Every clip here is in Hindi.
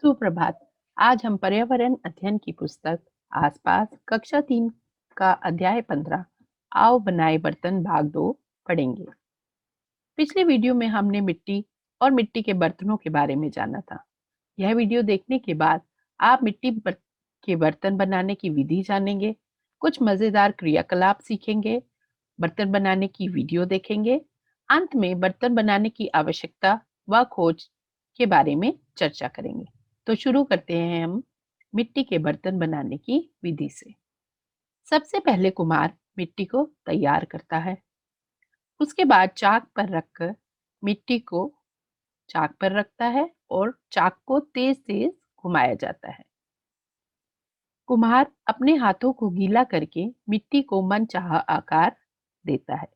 सुप्रभात। आज हम पर्यावरण अध्ययन की पुस्तक आसपास कक्षा 3 का अध्याय 15 आओ बनाए बर्तन भाग 2 पढ़ेंगे। पिछले वीडियो में हमने मिट्टी और मिट्टी के बर्तनों के बारे में जाना था। यह वीडियो देखने के बाद आप के बर्तन बनाने की विधि जानेंगे, कुछ मजेदार क्रियाकलाप सीखेंगे, बर्तन बनाने की वीडियो देखेंगे। अंत में बर्तन बनाने की आवश्यकता व खोज के बारे में चर्चा करेंगे। तो शुरू करते हैं हम मिट्टी के बर्तन बनाने की विधि से। सबसे पहले कुम्हार मिट्टी को तैयार करता है। उसके बाद चाक पर रखकर मिट्टी को चाक पर रखता है और चाक को तेज तेज घुमाया जाता है। कुम्हार अपने हाथों को गीला करके मिट्टी को मनचाहा आकार देता है।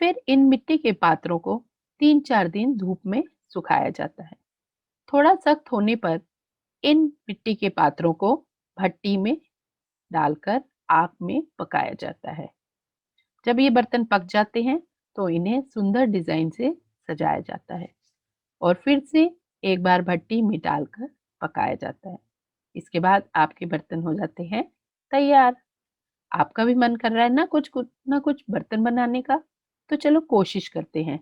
फिर इन मिट्टी के पात्रों को 3-4 दिन धूप में सुखाया जाता है। थोड़ा सख्त होने पर इन मिट्टी के पात्रों को भट्टी में डालकर आग में पकाया जाता है। जब ये बर्तन पक जाते हैं तो इन्हें सुंदर डिजाइन से सजाया जाता है और फिर से एक बार भट्टी में डालकर पकाया जाता है। इसके बाद आपके बर्तन हो जाते हैं तैयार। आपका भी मन कर रहा है ना कुछ बर्तन बनाने का, तो चलो कोशिश करते हैं।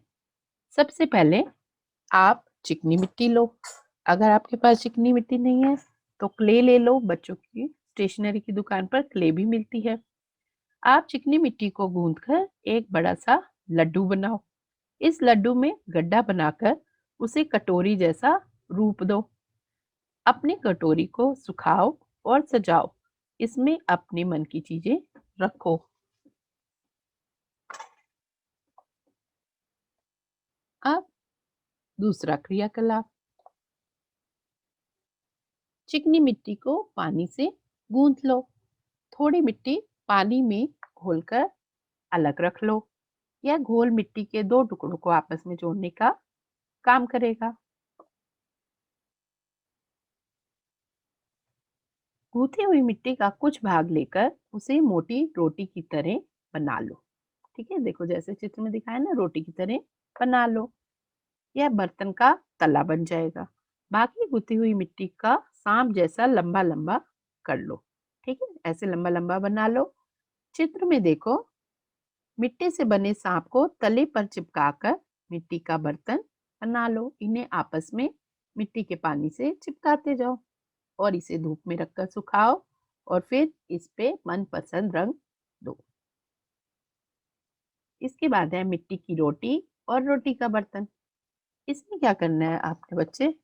सबसे पहले आप चिकनी मिट्टी लो। अगर आपके पास चिकनी मिट्टी नहीं है तो क्ले ले लो। बच्चों की स्टेशनरी की दुकान पर क्ले भी मिलती है। आप चिकनी मिट्टी को गूंथकर एक बड़ा सा लड्डू बनाओ। इस लड्डू में गड्ढा बनाकर उसे कटोरी जैसा रूप दो। अपनी कटोरी को सुखाओ और सजाओ। इसमें अपने मन की चीजें रखो। अब दूसरा क्रियाकलाप, चिकनी मिट्टी को पानी से गूंथ लो। थोड़ी मिट्टी पानी में घोलकर अलग रख लो। यह घोल मिट्टी के दो टुकड़ों को आपस में जोड़ने का काम करेगा। गूंथी हुई मिट्टी का कुछ भाग लेकर उसे मोटी रोटी की तरह बना लो। ठीक है, देखो जैसे चित्र में दिखाया ना, रोटी की तरह बना लो। यह बर्तन का तला बन जाएगा। बाकी गूंथी हुई मिट्टी का सांप जैसा लंबा लंबा कर लो। ठीक है, ऐसे लंबा लंबा बना लो। चित्र में देखो, मिट्टी से बने सांप को तले पर चिपकाकर मिट्टी का बर्तन बना लो। इन्हें आपस में मिट्टी के पानी से चिपकाते जाओ और इसे धूप में रखकर सुखाओ और फिर इस पे मनपसंद रंग दो। इसके बाद है मिट्टी की रोटी और रोटी का बर्तन। इसमें क्या करना है आपके बच्चे,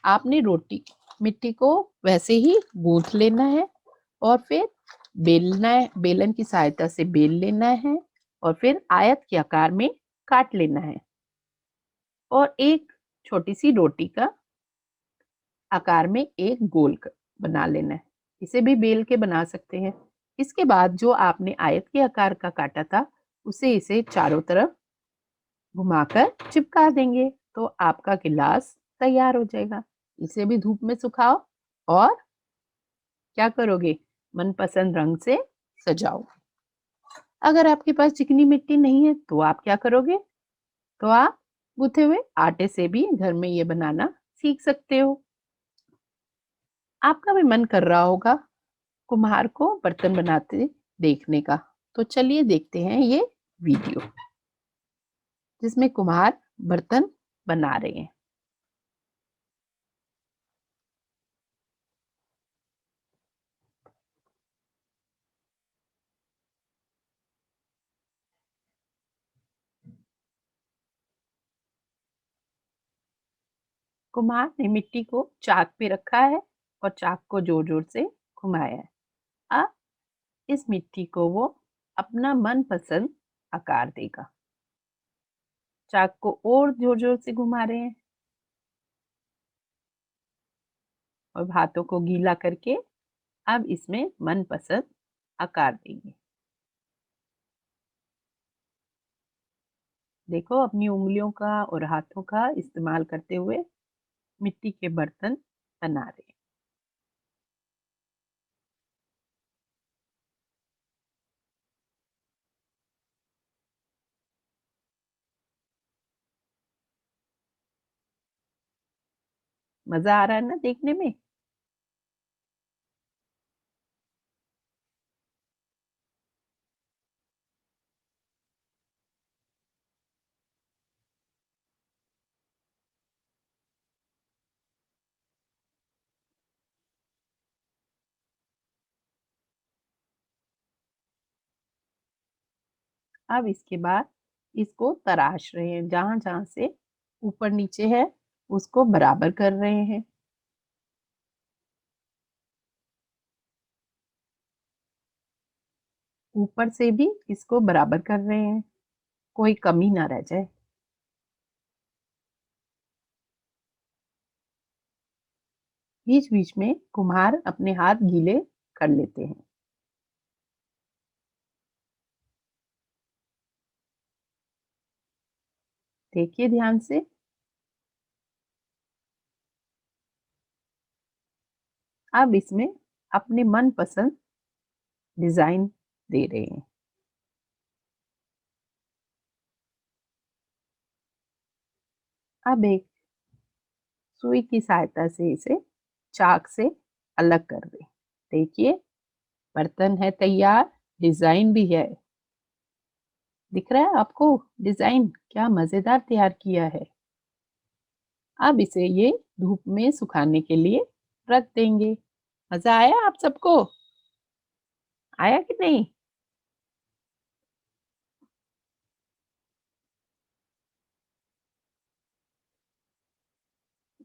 आपने रोटी मिट्टी को वैसे ही गूंथ लेना है और फिर बेलना है। बेलन की सहायता से बेल लेना है और फिर आयत के आकार में काट लेना है और एक छोटी सी रोटी का आकार में एक गोल बना लेना है। इसे भी बेल के बना सकते हैं। इसके बाद जो आपने आयत के आकार का काटा था उसे इसे चारों तरफ घुमाकर चिपका देंगे तो आपका गिलास तैयार हो जाएगा। इसे भी धूप में सुखाओ और क्या करोगे, मनपसंद रंग से सजाओ। अगर आपके पास चिकनी मिट्टी नहीं है तो आप क्या करोगे, तो आप गूथे हुए आटे से भी घर में ये बनाना सीख सकते हो। आपका भी मन कर रहा होगा कुम्हार को बर्तन बनाते देखने का, तो चलिए देखते हैं ये वीडियो जिसमें कुम्हार बर्तन बना रहे हैं। कुम्हार ने मिट्टी को चाक पे रखा है और चाक को जोर जोर से घुमाया है। अब इस मिट्टी को वो अपना मनपसंद आकार देगा। चाक को और जोर जोर से घुमा रहे हैं और हाथों को गीला करके अब इसमें मनपसंद आकार देंगे। देखो, अपनी उंगलियों का और हाथों का इस्तेमाल करते हुए मिट्टी के बर्तन बना रहे हैं। मजा आ रहा है ना देखने में? अब इसके बाद इसको तराश रहे हैं, जहां जहां से ऊपर नीचे है उसको बराबर कर रहे हैं। ऊपर से भी इसको बराबर कर रहे हैं, कोई कमी ना रह जाए। बीच बीच में कुम्हार अपने हाथ गीले कर लेते हैं। देखिए ध्यान से। अब इसमें अपने मनपसंद डिजाइन दे रहे हैं। अब एक सुई की सहायता से इसे चाक से अलग कर दें। देखिए बर्तन है तैयार, डिजाइन भी है। दिख रहा है आपको डिजाइन? क्या मजेदार तैयार किया है। अब इसे ये धूप में सुखाने के लिए रख देंगे। मजा आया आप सबको? आया कि नहीं?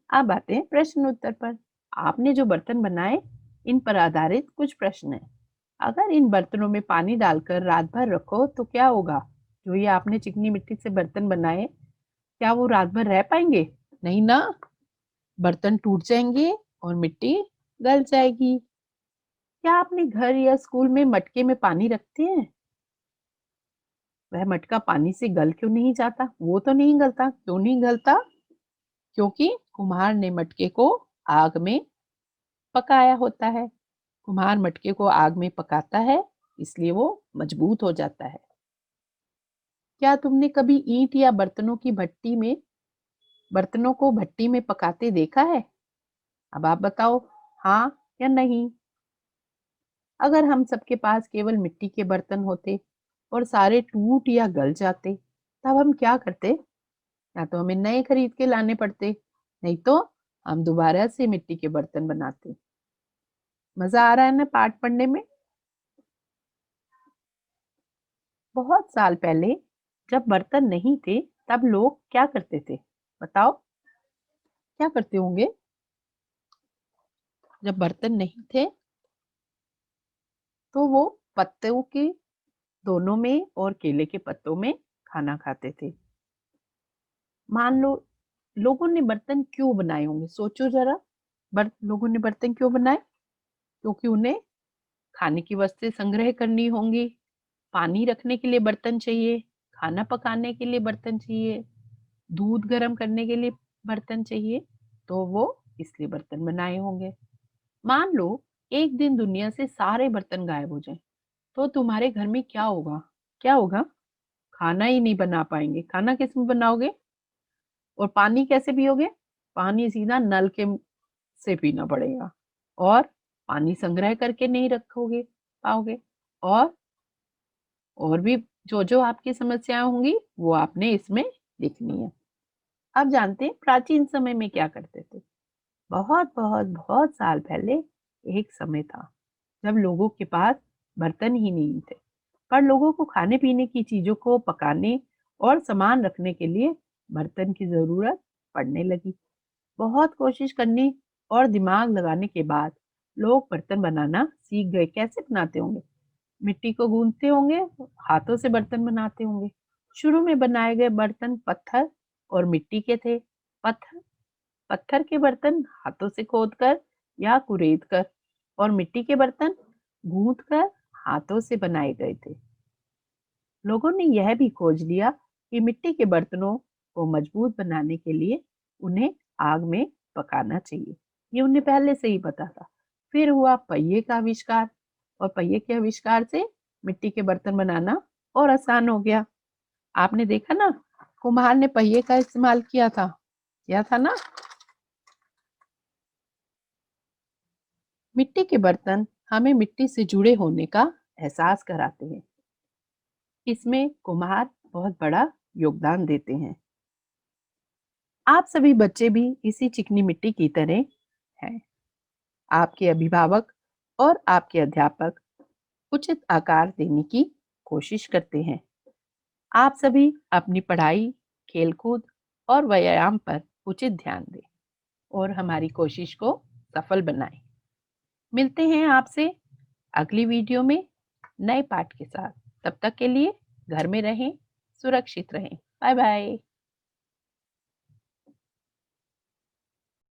अब आते हैं प्रश्न उत्तर पर। आपने जो बर्तन बनाए इन पर आधारित कुछ प्रश्न हैं। अगर इन बर्तनों में पानी डालकर रात भर रखो तो क्या होगा? जो ये आपने चिकनी मिट्टी से बर्तन बनाए, क्या वो रात भर रह पाएंगे? नहीं ना, बर्तन टूट जाएंगे और मिट्टी गल जाएगी। क्या आपने घर या स्कूल में मटके में पानी रखते हैं? वह मटका पानी से गल क्यों नहीं जाता? वो तो नहीं गलता। क्यों नहीं गलता? क्योंकि कुम्हार ने मटके को आग में पकाया होता है। कुम्हार मटके को आग में पकाता है, इसलिए वो मजबूत हो जाता है। क्या तुमने कभी ईंट या बर्तनों को भट्टी में पकाते देखा है? अब आप बताओ, हाँ या नहीं। अगर हम सबके पास केवल मिट्टी के बर्तन होते और सारे टूट या गल जाते, तब हम क्या करते? या तो हमें नए खरीद के लाने पड़ते, नहीं तो हम दोबारा से मिट्टी के बर्तन बनाते। मजा आ रहा है ना पाठ पढ़ने में? बहुत साल पहले जब बर्तन नहीं थे, तब लोग क्या करते थे? बताओ, क्या करते होंगे? जब बर्तन नहीं थे तो वो पत्तों के दोनों में और केले के पत्तों में खाना खाते थे। मान लो लोगों ने बर्तन क्यों बनाए होंगे, सोचो जरा। लोगों ने बर्तन क्यों बनाए? क्योंकि उन्हें खाने की वस्तुएं संग्रह करनी होंगी, पानी रखने के लिए बर्तन चाहिए, खाना पकाने के लिए बर्तन चाहिए, दूध गर्म करने के लिए बर्तन चाहिए, तो वो इसलिए बर्तन बनाए होंगे। मान लो एक दिन दुनिया से सारे बर्तन गायब हो जाएं, तो तुम्हारे घर में क्या होगा? क्या होगा? खाना ही नहीं बना पाएंगे। खाना किस में बनाओगे? और पानी कैसे पियोगे? पानी सीधा नल के से पीना पड़ेगा। और पानी संग्रह करके नहीं रखोगे पाओगे। और और भी जो जो आपकी समस्याएं होंगी वो आपने इसमें लिखनी है। अब जानते हैं प्राचीन समय में क्या करते थे। बहुत बहुत बहुत साल पहले एक समय था जब लोगों के पास बर्तन ही नहीं थे, पर लोगों को खाने पीने की चीजों को पकाने और सामान रखने के लिए बर्तन की जरूरत पड़ने लगी। बहुत कोशिश करने और दिमाग लगाने के बाद लोग बर्तन बनाना सीख गए। कैसे बनाते होंगे? मिट्टी को गूंथते होंगे, हाथों से बर्तन बनाते होंगे। शुरू में बनाए गए बर्तन पत्थर और मिट्टी के थे। पत्थर पत्थर के बर्तन हाथों से खोदकर या कुरेद कर, और मिट्टी के बर्तन गूंथ कर हाथों से बनाए गए थे। लोगों ने यह भी खोज लिया कि मिट्टी के बर्तनों को मजबूत बनाने के लिए उन्हें आग में पकाना चाहिए। ये उन्हें पहले से ही पता था। फिर हुआ पहिए का आविष्कार, और पहिए के आविष्कार से मिट्टी के बर्तन बनाना और आसान हो गया। आपने देखा ना, कुम्हार ने पहिए का इस्तेमाल किया था ना? मिट्टी के बर्तन हमें मिट्टी से जुड़े होने का एहसास कराते हैं। इसमें कुम्हार बहुत बड़ा योगदान देते हैं। आप सभी बच्चे भी इसी चिकनी मिट्टी की तरह हैं। आपके अभिभावक और आपके अध्यापक उचित आकार देने की कोशिश करते हैं। आप सभी अपनी पढ़ाई, खेलकूद और व्यायाम पर उचित ध्यान दें और हमारी कोशिश को सफल बनाएं। मिलते हैं आपसे अगली वीडियो में नए पाठ के साथ। तब तक के लिए घर में रहें, सुरक्षित रहें। Bye bye.